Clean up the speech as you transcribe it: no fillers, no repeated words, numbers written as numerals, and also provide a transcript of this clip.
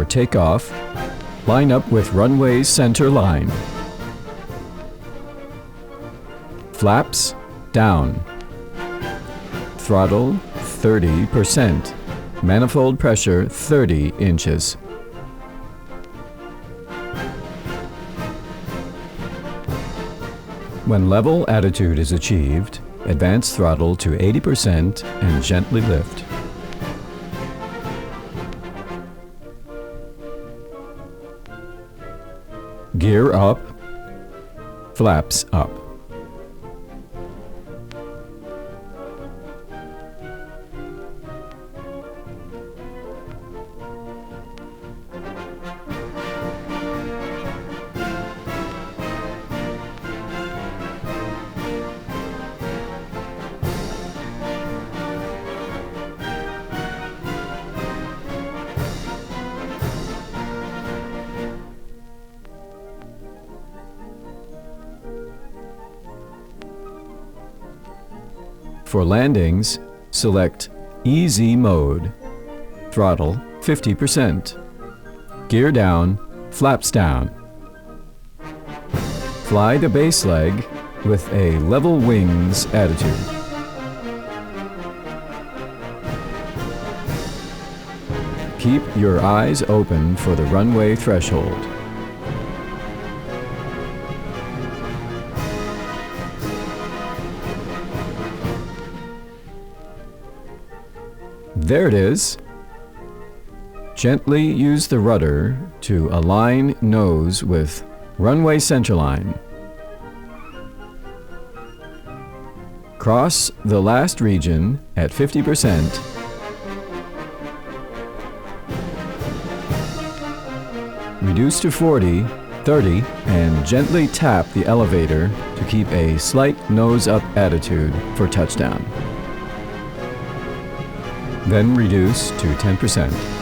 takeoff, line up with runway center line. Flaps down. Throttle 30%. Manifold pressure 30 inches. When level attitude is achieved, advance throttle to 80% and gently lift. Gear up, flaps up. For landings, select Easy Mode, throttle 50%, gear down, flaps down. Fly the base leg with a level wings attitude. Keep your eyes open for the runway threshold. There it is. Gently use the rudder to align nose with runway centerline. Cross the last region at 50%. Reduce to 40, 30, and gently tap the elevator to keep a slight nose-up attitude for touchdown. Then reduce to 10%.